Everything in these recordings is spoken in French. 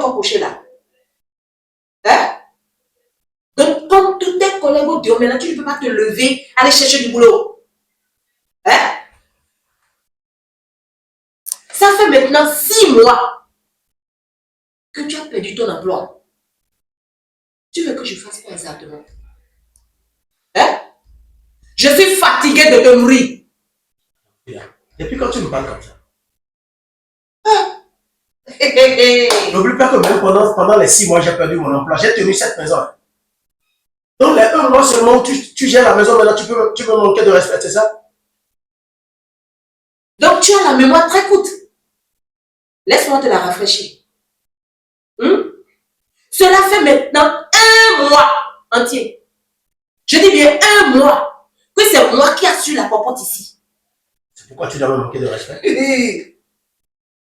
encore couché là? Hein? Donc, comme tous tes collègues au bureau, maintenant, tu ne peux pas te lever, aller chercher du boulot. Hein? Ça fait maintenant 6 mois que tu as perdu ton emploi. Tu veux que je fasse quoi exactement? Hein? Je suis fatiguée de te nourrir. Depuis quand tu me parles comme ça? Ah. N'oublie pas que même pendant les 6 mois, j'ai perdu mon emploi. J'ai tenu cette maison. Donc, les 1 mois seulement, tu gères la maison, maintenant, tu peux manquer de respect, c'est ça? Donc, tu as la mémoire très courte. Laisse-moi te la rafraîchir. Cela fait maintenant 1 mois entier. Je dis bien 1 mois que c'est moi qui assure la popote ici. C'est pourquoi tu dois me manquer de respect?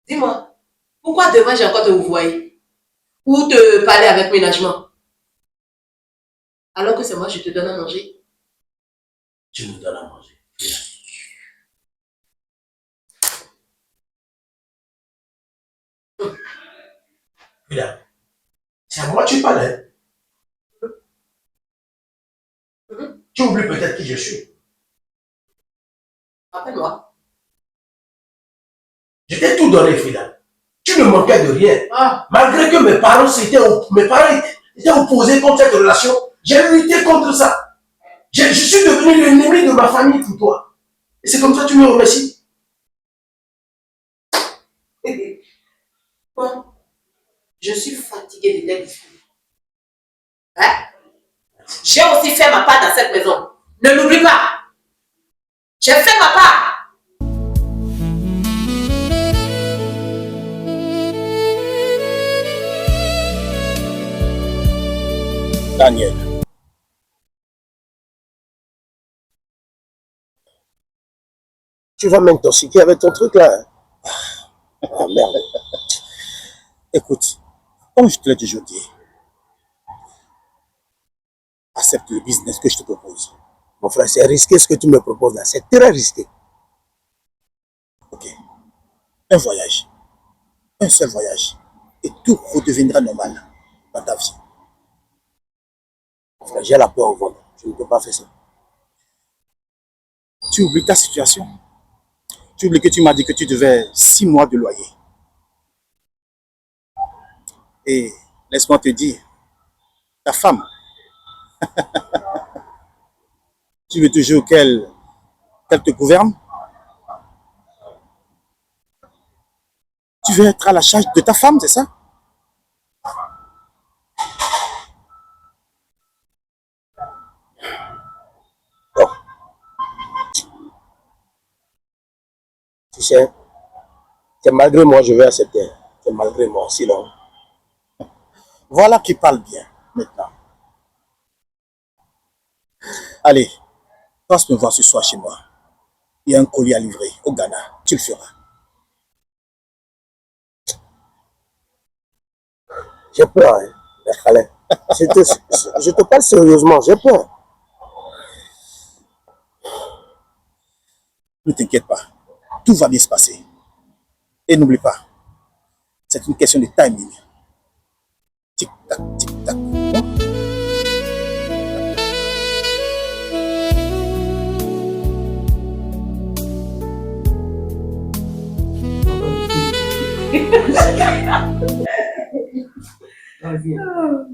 Dis-moi, pourquoi devrais-je encore te vous voyer ou te parler avec ménagement? Alors que c'est moi, je te donne à manger. Tu me donnes à manger. Regarde. C'est à moi que tu parles. Tu oublies peut-être qui je suis. Rappelle-moi. Je t'ai tout donné, Frida. Tu ne manquais de rien. Ah. Malgré que mes parents étaient opposés contre cette relation, j'ai lutté contre ça. Je suis devenu l'ennemi de ma famille pour toi. Et c'est comme ça que tu me remercies. Bon, je suis fatiguée de tes discours. Hein? J'ai aussi fait ma part dans cette maison. Ne l'oublie pas. J'ai fait ma part. Daniel. Tu vas m'intoxiquer avec ton truc là. Ah merde. Écoute, comme je te l'ai toujours dit, accepte le business que je te propose. Mon frère, c'est risqué ce que tu me proposes là. C'est très risqué. Ok. Un voyage. Un seul voyage. Et tout redeviendra normal dans ta vie. Mon frère, j'ai la peur au vol. Je ne peux pas faire ça. Tu oublies ta situation. Tu oublies que tu m'as dit que tu devais 6 mois de loyer. Et laisse-moi te dire, ta femme, tu veux toujours qu'elle te gouverne? Tu veux être à la charge de ta femme, c'est ça? Bon. Tu sais, c'est malgré moi, je vais accepter. C'est malgré moi, sinon. Voilà qui parle bien, maintenant. Allez, passe me voir ce soir chez moi. Il y a un colis à livrer au Ghana. Tu le feras. J'ai peur, hein, Alain. Je te parle sérieusement, j'ai peur. Ne t'inquiète pas. Tout va bien se passer. Et n'oublie pas, c'est une question de timing. Tic-tac, tic-tac.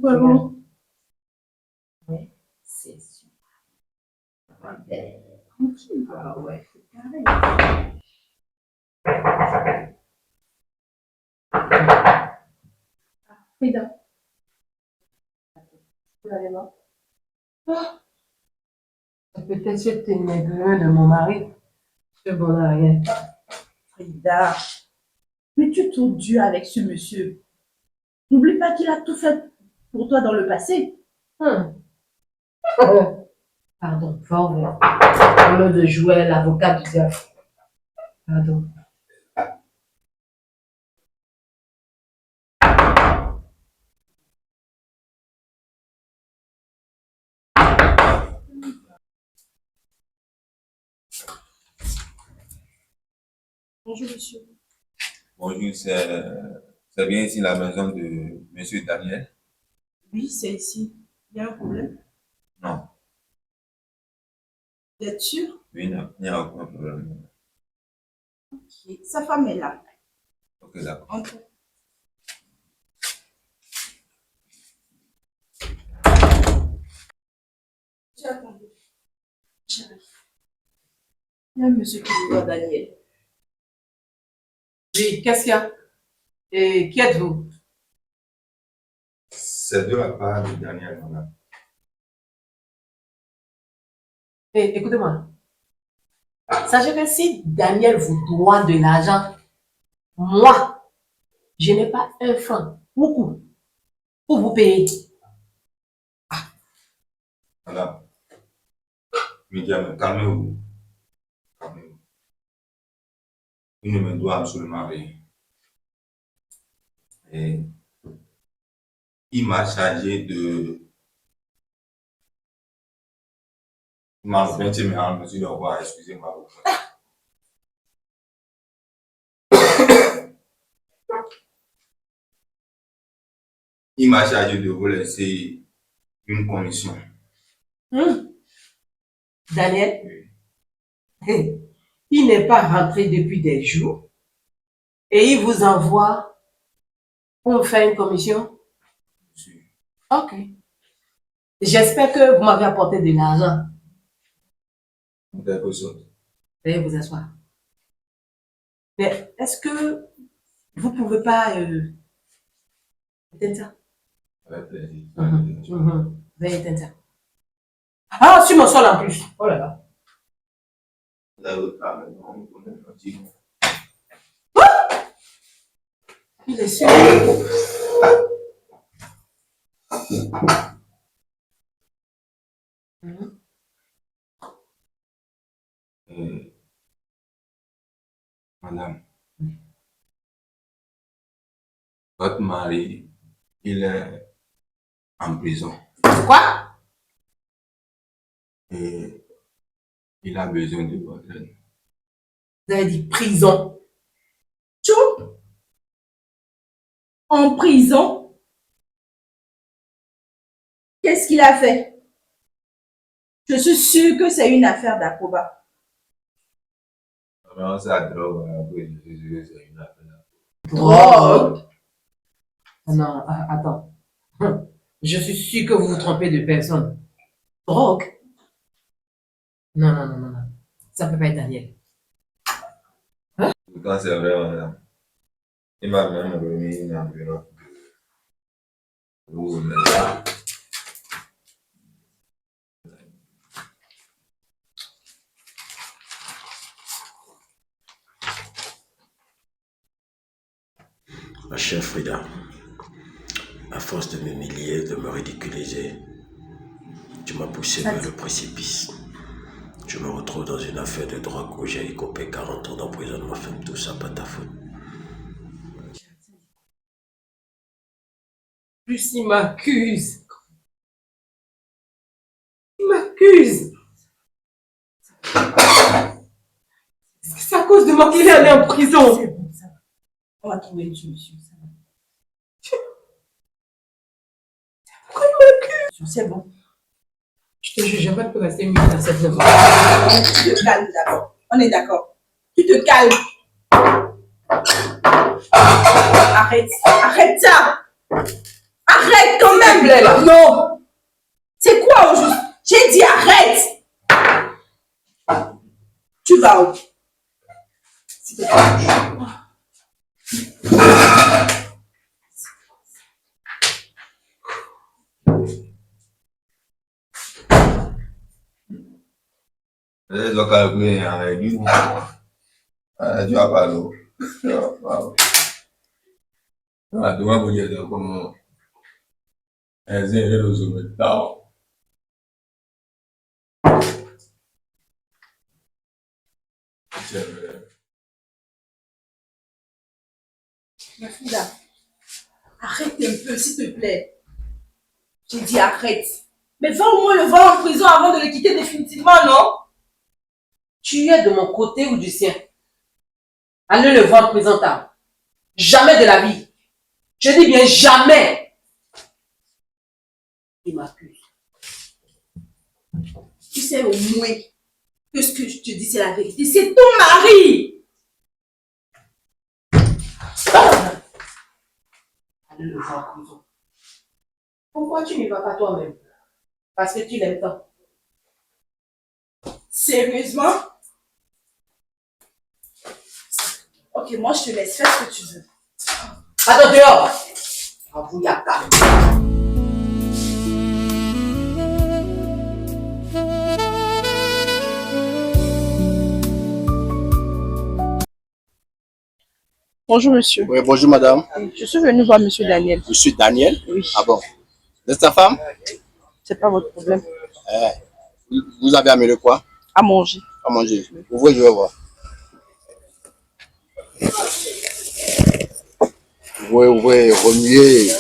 Vraiment. Ouais, c'est super. Tranquille. Ah ouais, c'est carré. Frida. Vous allez voir. Ah. Peut-être c'était une de mon mari. Ce bon à rien. Frida. Mais tu tournes Dieu avec ce monsieur. N'oublie pas qu'il a tout fait pour toi dans le passé. Pardon, fort. Au lieu de jouer l'avocat du diable. Pardon. Bonjour, monsieur. Bonjour, c'est bien ici la maison de Monsieur Daniel? Oui, c'est ici. Il y a un problème? Non. Vous êtes sûr? Oui, il n'y a aucun problème. Ok. Sa femme est là. Ok, d'accord. Entre. Attendez. J'arrive. Il y a un monsieur qui veut voir Daniel. Oui, qu'est-ce qu'il y a? Et qui êtes-vous? C'est de la part de Daniel, madame. Eh, écoutez-moi. Sachez que si Daniel vous doit de l'argent, moi, je n'ai pas un franc, beaucoup, pour vous payer. Madame, Myriam, calmez-vous. Calmez-vous. Il ne me doit absolument rien. Et il m'a chargé de. Il m'a fait me en mesure de voir, excusez-moi. Il m'a chargé de vous laisser une commission. Daniel, il n'est pas rentré depuis des jours et il vous envoie pour faire une commission. Monsieur. Ok. J'espère que vous m'avez apporté de l'argent. En quelque sorte. Veuillez vous asseoir. Mais est-ce que vous ne pouvez pas éteindre ça? Avec plaisir. Veuillez éteindre ça. Ah, sur mon sol en plus. Oh là là. Il est sûr. Madame, votre mari, il est en prison Quoi? et il a besoin de votre aide. Vous avez dit prison. Tout en prison. Qu'est-ce qu'il a fait? Je suis sûre que c'est une affaire d'Akoba. Vraiment, ça drogue, après, je suis sûr que c'est une affaire. Drogue? Non, attends. Je suis sûr que vous vous trompez de personne. Drogue? Non, non, non, non, non. Ça ne peut pas être Daniel. Pourtant, c'est vrai, madame. Il m'a même remis une enveloppe de vous, mais ça, Ma chère Frida, à force de m'humilier, de me ridiculiser, tu m'as poussé vers le précipice. Je me retrouve dans une affaire de drogue où j'ai écopé 40 ans d'emprisonnement ferme, tout ça pas ta faute. Plus il m'accuse. Il m'accuse. Est-ce que c'est à cause de moi qu'il est allé en prison? C'est bon, ça va. On va trouver une solution, ça va. Pourquoi il m'accuse? C'est bon. Je te jure, j'aimerais pas rester mieux dans cette maison. Tu te calmes d'abord. On est d'accord. Tu te calmes. Arrête. Arrête ça. Arrête quand même. plaît, là. Non. C'est quoi au juste? J'ai dit arrête. Tu vas où? S'il te plaît. les ont calculé avec lui. Tu vas pas l'eau. Demain, vous dites comment elles aient le sommet. C'est vrai. Frida, arrête un peu, s'il te plaît. J'ai dit arrête. Mais va au moins le voir en prison avant de le quitter définitivement, non? Tu es de mon côté ou du sien? Allez le voir en prison tard. Jamais de la vie. Je dis bien jamais. Il m'accuse. Tu sais au moins que ce que je te dis, c'est la vérité. C'est ton mari! Allez le voir en prison. Pourquoi tu n'y vas pas toi-même? Parce que tu l'aimes tant. Sérieusement? Ok, moi je te laisse faire ce que tu veux. Attends, dehors! Bravo, Yaka. Bonjour monsieur. Oui, bonjour madame. Je suis venue voir monsieur Daniel. Monsieur Daniel. Oui. Ah bon. Vous êtes sa femme? C'est pas votre problème. Vous avez amené quoi? À manger. À manger. Ouvrez, je vais voir. Ouvrez, remuez.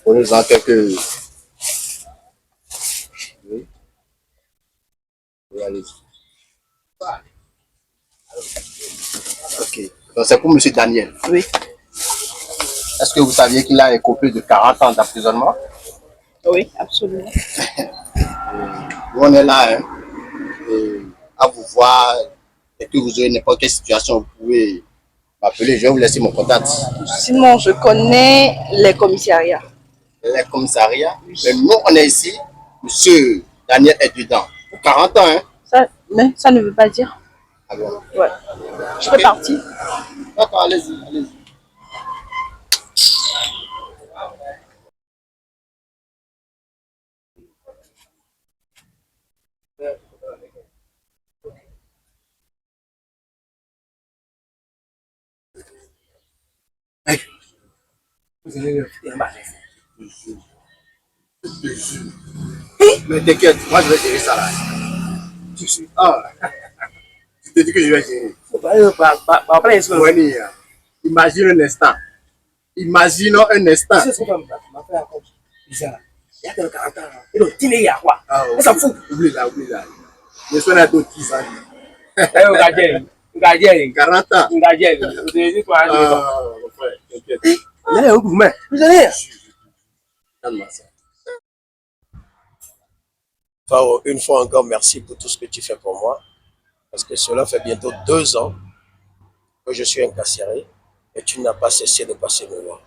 Prenez-en quelques. Oui. Oui, allez. Ok. Donc c'est pour monsieur Daniel. Oui. Est-ce que vous saviez qu'il a écopé de 40 ans d'emprisonnement? Oui, absolument. Nous, on est là, hein, à vous voir. Et que vous aurez n'importe quelle situation, vous pouvez m'appeler. Je vais vous laisser mon contact. Sinon, je connais les commissariats. Les commissariats. Mais nous, on est ici. Monsieur Daniel est dedans. Pour 40 ans, hein. Mais ça ne veut pas dire. Ah bon. Ouais. Je peux partir. D'accord, allez-y, allez-y. Mais t'inquiète, moi je vais gérer ça là. Tu sais. Ah, tu te dis que je vais gérer. Ouais, imagine un instant. Imaginons un instant. Ah, on s'en fout. Oublie là, oublie là. Je suis là d'autres qui s'en 40 ans. Ah, mon frère, t'inquiète. Calme-moi ça. Fao, une fois encore, merci pour tout ce que tu fais pour moi. Parce que cela fait bientôt 2 ans que je suis incarcéré et tu n'as pas cessé de passer me voir.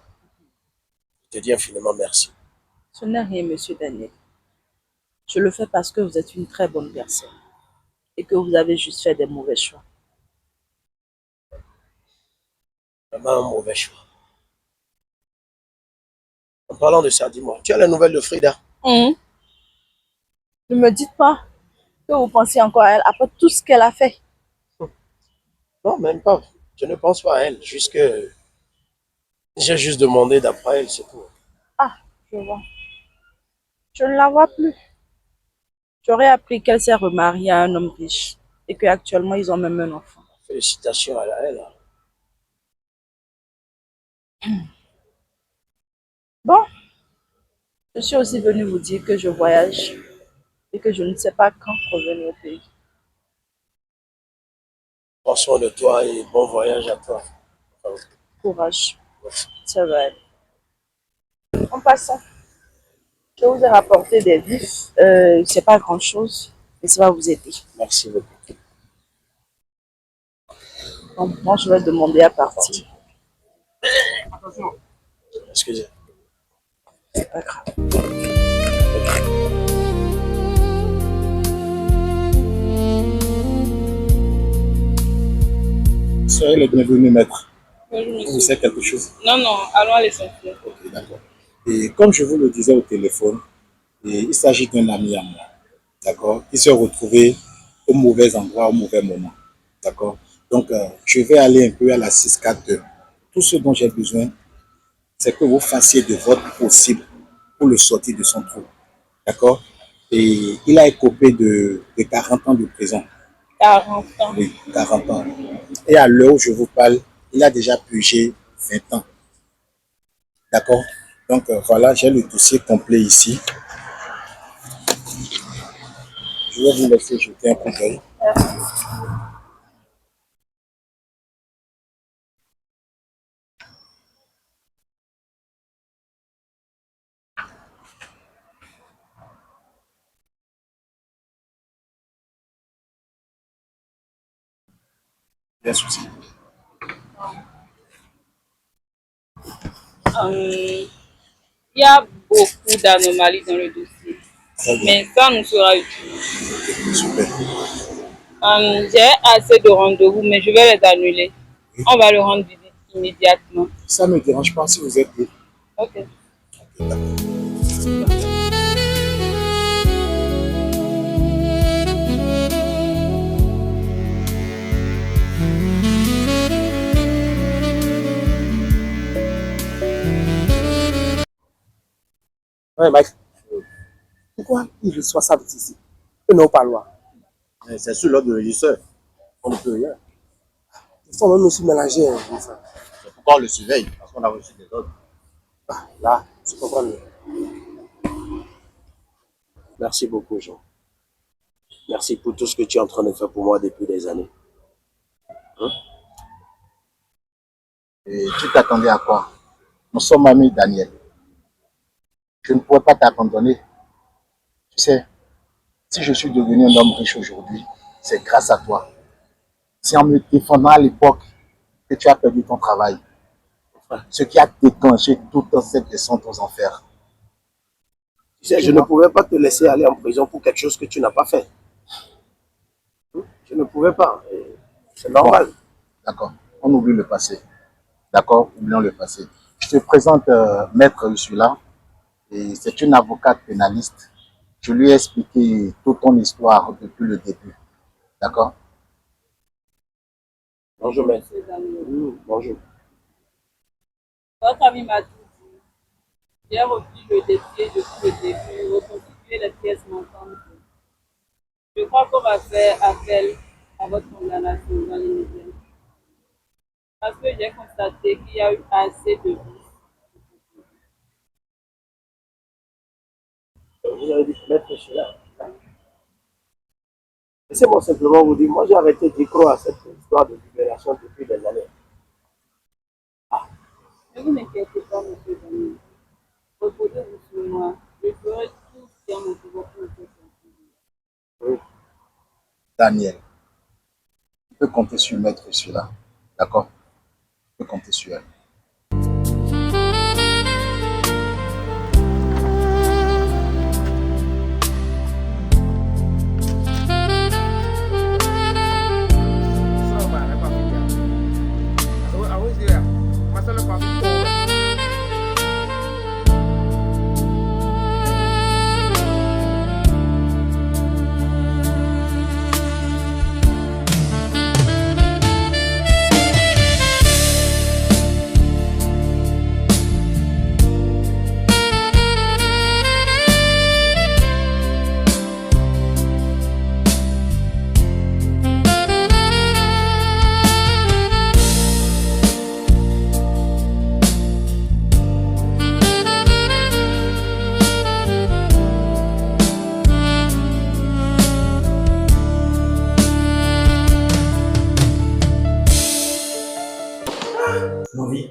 Je te dis infiniment merci. Ce n'est rien, monsieur Daniel. Je le fais parce que vous êtes une très bonne personne et que vous avez juste fait des mauvais choix. Vraiment un mauvais choix. En parlant de ça, dis-moi, tu as la nouvelle de Frida? Ne me dites pas que vous pensez encore à elle après tout ce qu'elle a fait. Non, même pas. Je ne pense pas à elle. Juste que j'ai juste demandé d'après elle, c'est tout. Ah, je vois. Je ne la vois plus. J'aurais appris qu'elle s'est remariée à un homme riche et qu'actuellement ils ont même un enfant. Félicitations à elle. Bon, je suis aussi venue vous dire que je voyage et que je ne sais pas quand revenir au pays. Prends soin de toi et bon voyage à toi. Courage, ça va aller. En passant, je vous ai rapporté des vifs. C'est pas grand-chose, mais ça va vous aider. Merci beaucoup. Donc, moi, je vais demander à partir. Excusez. C'est pas grave. Soyez le bienvenu, maître. Bonjour, Vous monsieur. savez quelque chose? Non, non, allons à l'essentiel. Ok, d'accord. Et comme je vous le disais au téléphone, il s'agit d'un ami à moi, d'accord, qui s'est retrouvé au mauvais endroit, au mauvais moment, d'accord. Donc, je vais aller un peu à la 642. Tout ce dont j'ai besoin, c'est que vous fassiez de votre possible pour le sortir de son trou, d'accord. Et il a écopé de 40 ans de prison. 40 ans. Oui, 40 ans. Et à l'heure où je vous parle, il a déjà purgé 20 ans. D'accord? Donc voilà, j'ai le dossier complet ici. Je vais vous laisser jeter un coup d'œil. Bien souci. Il y a beaucoup d'anomalies dans le dossier, Très bien. mais ça nous sera utile. Super. J'ai assez de rendez-vous, mais je vais les annuler. On va le rendre visite immédiatement. Ça ne me dérange pas si vous êtes libre. Ok. Ouais, Mike. Pourquoi il reçoit ça ici? Et non pas loi. C'est sur l'ordre du régisseur. On ne peut rien. Il faut même aussi mélanger. C'est pourquoi on le surveille, parce qu'on a reçu des ordres. Là, tu comprends mieux. Merci beaucoup, Jean. Merci pour tout ce que tu es en train de faire pour moi depuis des années. Et tu t'attendais à quoi? Nous sommes amis, Daniel. Je ne pourrais pas t'abandonner. Tu sais, si je suis devenu un homme riche aujourd'hui, c'est grâce à toi. C'est en me défendant à l'époque que tu as perdu ton travail. Ce qui a déclenché toute cette descente aux enfers. Tu sais, je ne pouvais pas te laisser aller en prison pour quelque chose que tu n'as pas fait. Je ne pouvais pas. C'est normal. D'accord. On oublie le passé. D'accord? Oublions le passé. Je te présente Maître Ursula. Et c'est une avocate pénaliste. Je lui ai expliqué toute ton histoire depuis le début. D'accord? Bonjour, maître. Monsieur Daniel. Bonjour. Votre ami m'a tout dit. J'ai repris le défi depuis le début, reconstituer les pièces manquantes. Je crois qu'on va faire appel à votre condamnation dans l'immédiat. Parce que j'ai constaté qu'il y a eu assez de vices. Vous avez dit maître Ursula. Laissez-moi simplement vous dire, moi j'ai arrêté d'y croire à cette histoire de libération depuis des années. Ne vous inquiétez pas, monsieur Daniel. Reposez-vous sur moi. Je ferai tout ce qui est en mon pouvoir pour vous faire sortir. Daniel, tu peux compter sur Maître Ursula. D'accord? Tu peux compter sur elle.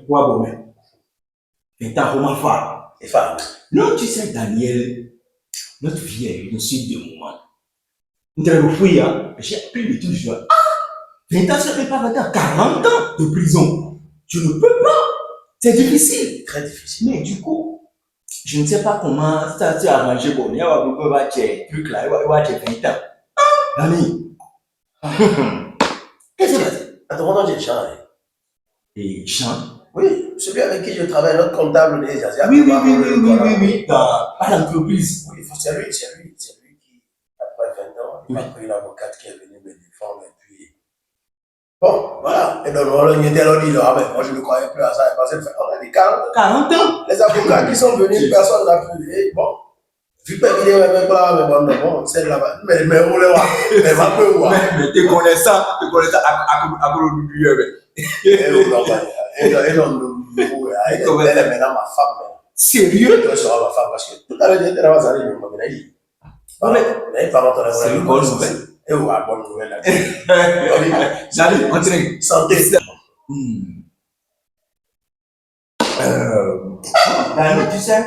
Quoi, bon, mais? Et t'as vraiment femme. Et femme. Non, tu sais, Daniel, notre vie est une suite de moments. Nous devons fouiller, hein. J'ai appris le tout, je dis, 20 ans, ça fait pas 20 ans, 40 ans de prison. Je ne peux pas. C'est difficile. Très difficile. Mais du coup, je ne sais pas comment ça s'est arrangé. Bon, il y a un peu de truc là, il va avoir 20 ans. Ami. Qu'est-ce qui s'est passé? Attends, j'ai changé. Et Jean. Oui, celui avec qui je travaille, notre comptable des Asiatiques. Oui, à l'entreprise. Oui, c'est lui qui, après 20 ans, il m'a pris une avocate qui est venue me défendre et puis. Bon, voilà. Et donc, on était là, dit, ah ben, moi je ne croyais plus à ça, parce qu'on a dit 40 ans. Les avocats qui sont venus, personne n'a pu. Et bon, vu que il est même pas, mais bon, c'est là-bas. Mais on le voit, mais va peu voir. Mais tu connais ça à cause du bureau. Et non, elle est maintenant ma femme. Sérieux? Elle sera ma femme parce que tout à l'heure, j'étais dans la salle, je m'avais dit. C'est une bonne nouvelle. Et ouais, bonne nouvelle. J'allais entrer. Santé. Tu sais,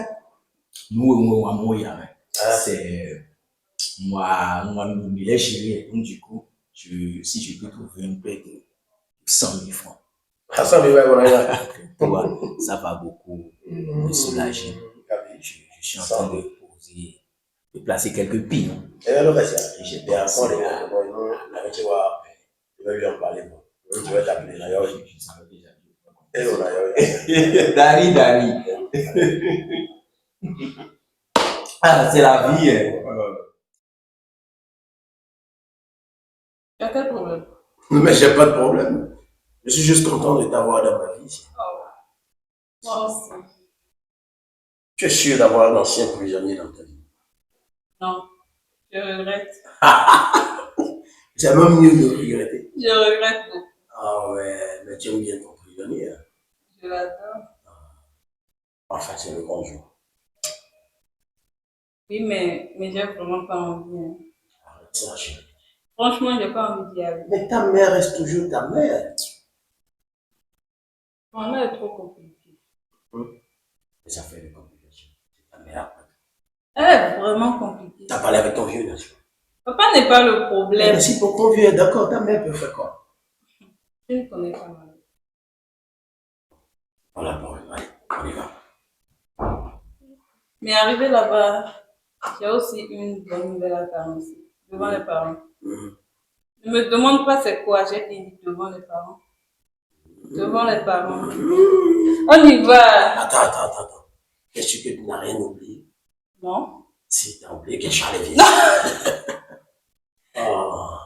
c'est moi, il est chéri, donc du coup, si je peux trouver un peu 100 000 francs. Ah, ça, mais ouais, voilà. Tu vois, ça va beaucoup me soulager. Je suis en train de poser, de placer quelques billes. Et alors, j'étais à fond, les gars. Tu vois, je vais lui en parler. Tu vas t'appeler d'ailleurs. Et on a Dari. Ah, c'est la vie. Hein. Tu as quel problème? Mais j'ai pas de problème. Je suis juste content de t'avoir dans ma vie. Moi aussi. Tu es sûr d'avoir un ancien prisonnier dans ta vie? Non, je regrette. C'est même mieux de regretter. Je regrette beaucoup. Ah ouais, mais tu aimes bien ton prisonnier. Hein? Je l'adore. Enfin, c'est le grand jour. Oui, mais j'ai vraiment pas envie. Hein. Arrête ça, chérie. Franchement, j'ai pas envie d'y aller. Mais ta mère reste toujours ta mère. Mon mère est trop compliquée. Et ça fait une complication. C'est ta mère. Elle est vraiment compliquée. T'as parlé avec ton vieux, n'est-ce pas? Papa n'est pas le problème. Mais si pour ton vieux est d'accord, ta mère peut faire quoi? Je ne connais pas mal. Voilà, bon, allez, on y va. Mais arrivé là-bas, j'ai aussi une bonne nouvelle à t'annoncer. Devant les parents. Ne me demande pas c'est quoi, j'ai dit devant les parents. Devant les parents. On y va. Attends. Est-ce que tu n'as rien oublié? Non. Si, t'as oublié que Charles est vieille. Oh.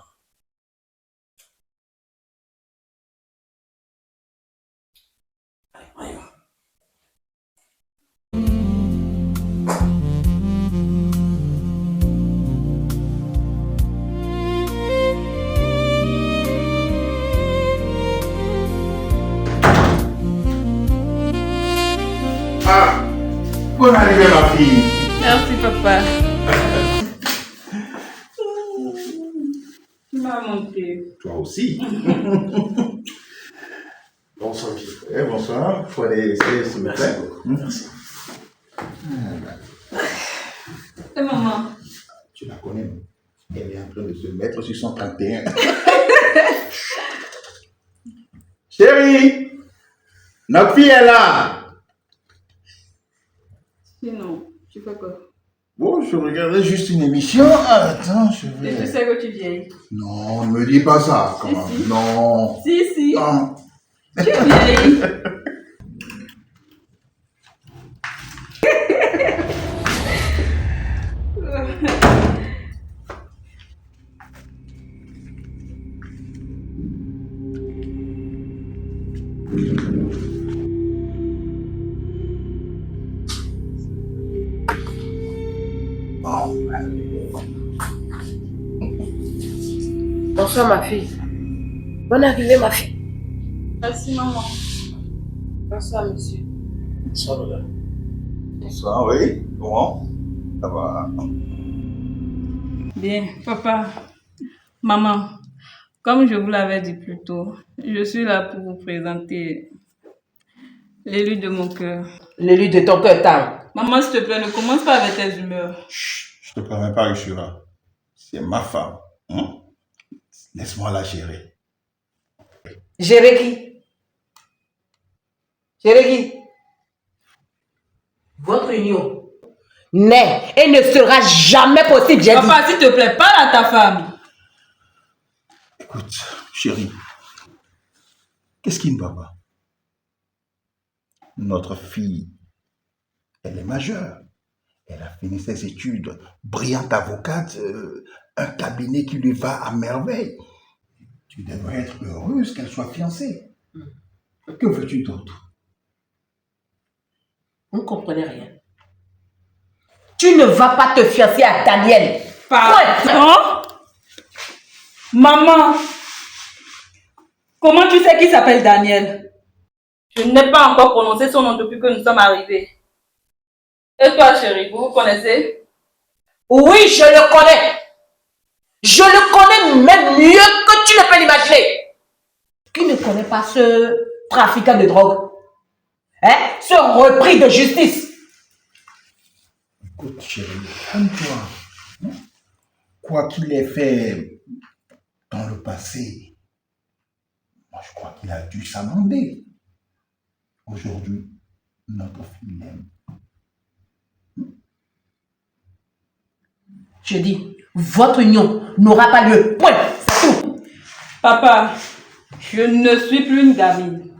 Allez, on y va. Ah, bonne arrivée ma fille. Merci papa. Tu m'as manqué. Toi aussi. Bonsoir, monsieur. Bonsoir. Il faut aller essayer, s'il vous plaît. Merci. Et maman? Tu la connais. Elle est en train de se mettre sur son 31. Chérie, notre fille est là. Sinon, tu fais quoi? Bon, je regardais juste une émission. Attends, je Et tu vais... sais que tu vieillis. Non, ne me dis pas ça. Comment? Si. Non. Si. Non. Tu vieillis. Bonsoir, ma fille. Bonne arrivée, ma fille. Merci maman. Bonsoir, monsieur. Bonsoir, madame. Bonsoir, oui. Comment? Ça va. Bien, papa, maman, comme je vous l'avais dit plus tôt, je suis là pour vous présenter l'élu de mon cœur. L'élu de ton cœur, t'as. Maman, s'il te plaît, ne commence pas avec tes humeurs. Chut, je te promets pas, Ishura. C'est ma femme. Hein? Laisse-moi la gérer. Gérer qui? Gérer qui? Votre union n'est et ne sera jamais possible, j'ai dit. Papa, s'il te plaît, parle à ta femme. Écoute, chérie, qu'est-ce qui ne va pas? Notre fille, elle est majeure. Elle a fini ses études, brillante avocate, un cabinet qui lui va à merveille. Tu devrais être heureuse qu'elle soit fiancée. Que veux-tu d'autre? Vous ne comprenez rien. Tu ne vas pas te fiancer à Daniel. Pardon? Maman, comment tu sais qu'il s'appelle Daniel? Je n'ai pas encore prononcé son nom depuis que nous sommes arrivés. Et toi, chérie, vous connaissez? Oui, je le connais. Je le connais même mieux que tu ne peux l'imaginer. Qui ne connaît pas ce trafiquant de drogue? Hein? Ce repris de justice. Écoute, chérie, calme-toi. Hein? Quoi qu'il ait fait dans le passé, Moi, je crois qu'il a dû s'amender. Aujourd'hui, notre fille l'aime. Je dis, votre union n'aura pas lieu. Point. C'est tout. Papa, je ne suis plus une gamine.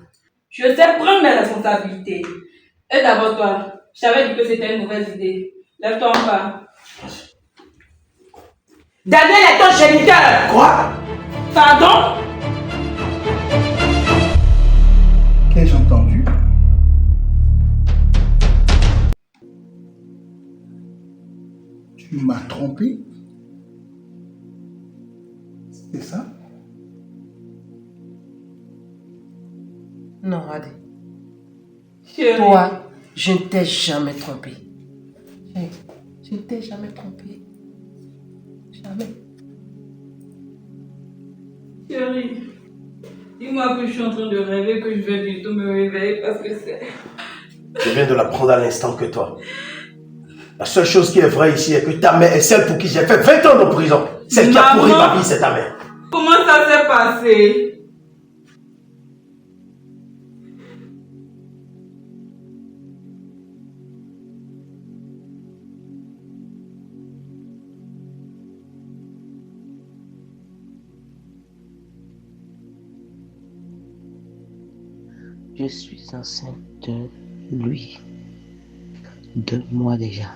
Je sais prendre mes responsabilités. Et d'abord toi, je t'avais dit que c'était une mauvaise idée. Lève-toi en bas. Daniel est ton géniteur. Quoi? Pardon? Qu'ai-je entendu? Tu m'as trompé? C'est ça? Non, Adé. Chérie. Toi, je ne t'ai jamais trompé. Je ne t'ai jamais trompé. Jamais. Chérie, dis-moi que je suis en train de rêver, que je vais bientôt me réveiller parce que c'est... Je viens de l'apprendre à l'instant que toi. La seule chose qui est vraie ici est que ta mère est celle pour qui j'ai fait 20 ans de prison. Celle qui a pourri ma vie, c'est ta mère. Comment ça s'est passé? Je suis enceinte de lui. 2 mois déjà.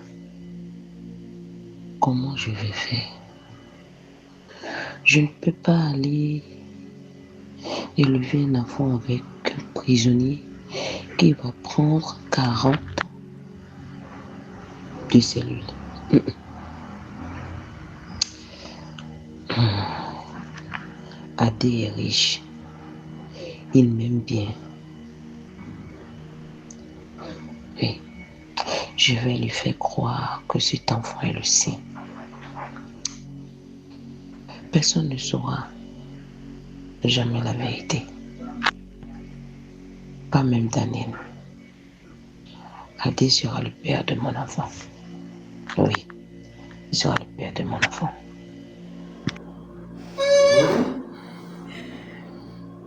Comment je vais faire? Je ne peux pas aller élever un enfant avec un prisonnier qui va prendre 40 de cellules. Adé est riche. Il m'aime bien. Oui. Je vais lui faire croire que cet enfant est le sien. Personne ne saura jamais la vérité. Pas même Daniel. Adé sera le père de mon enfant. Oui, il sera le père de mon enfant.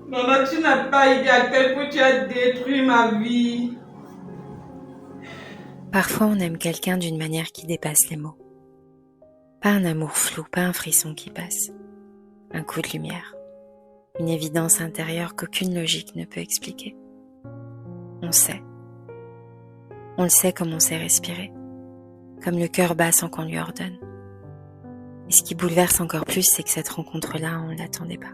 Maman, tu n'as pas idée à quel point tu as détruit ma vie. Parfois, on aime quelqu'un d'une manière qui dépasse les mots. Pas un amour flou, pas un frisson qui passe. Un coup de lumière. Une évidence intérieure qu'aucune logique ne peut expliquer. On sait. On le sait comme on sait respirer. Comme le cœur bat sans qu'on lui ordonne. Et ce qui bouleverse encore plus, c'est que cette rencontre-là, on ne l'attendait pas.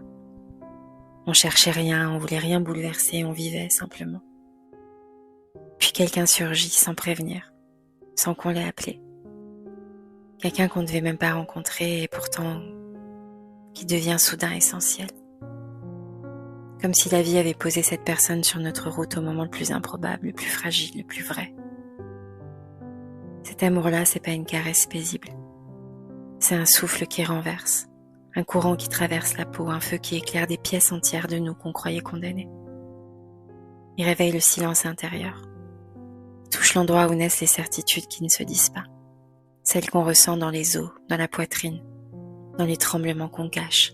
On cherchait rien, on voulait rien bouleverser, on vivait simplement. Puis quelqu'un surgit sans prévenir, sans qu'on l'ait appelé. Quelqu'un qu'on ne devait même pas rencontrer et pourtant qui devient soudain essentiel. Comme si la vie avait posé cette personne sur notre route au moment le plus improbable, le plus fragile, le plus vrai. Cet amour-là, c'est pas une caresse paisible. C'est un souffle qui renverse, un courant qui traverse la peau, un feu qui éclaire des pièces entières de nous qu'on croyait condamnées. Il réveille le silence intérieur. Il touche l'endroit où naissent les certitudes qui ne se disent pas. Celles qu'on ressent dans les os, dans la poitrine, dans les tremblements qu'on cache.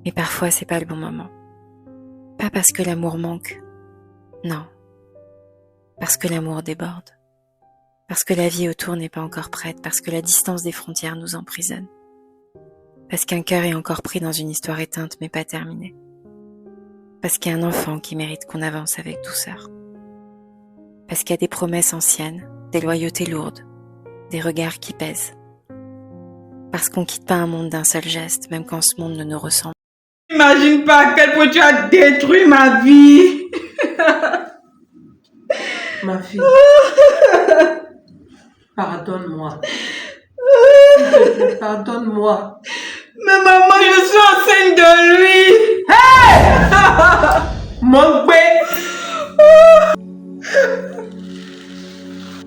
Mais parfois, c'est pas le bon moment. Pas parce que l'amour manque. Non. Parce que l'amour déborde. Parce que la vie autour n'est pas encore prête. Parce que la distance des frontières nous emprisonne. Parce qu'un cœur est encore pris dans une histoire éteinte mais pas terminée. Parce qu'il y a un enfant qui mérite qu'on avance avec douceur. Parce qu'il y a des promesses anciennes, des loyautés lourdes, des regards qui pèsent. Parce qu'on quitte pas un monde d'un seul geste, même quand ce monde ne nous ressemble. Imagine pas à quel point tu as détruit ma vie. Ma fille, pardonne-moi. S'il te plaît, pardonne-moi. Mais maman, je suis enceinte de lui. Hey! Mon bébé!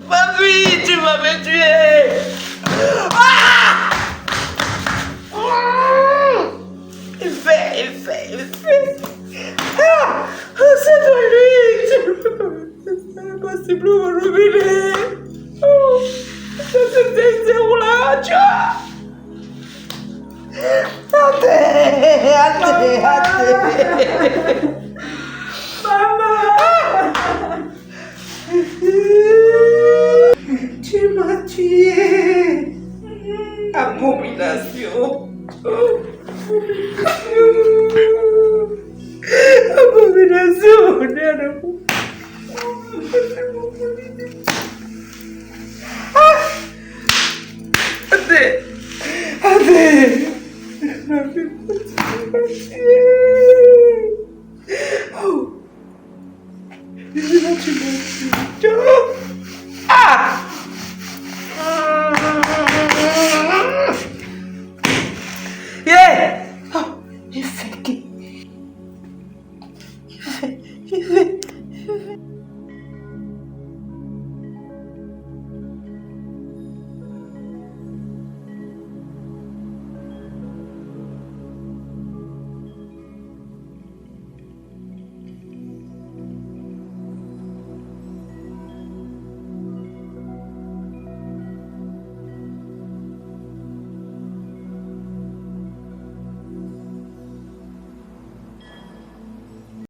Ma fille, tu m'avais tué. Il fait. C'est de lui. C'est impossible de me révéler. C'était zéro là, tu vois. Attends. Tu m'as tué. Abomination. Abomination. Allez. Oh. Tu m'as tué.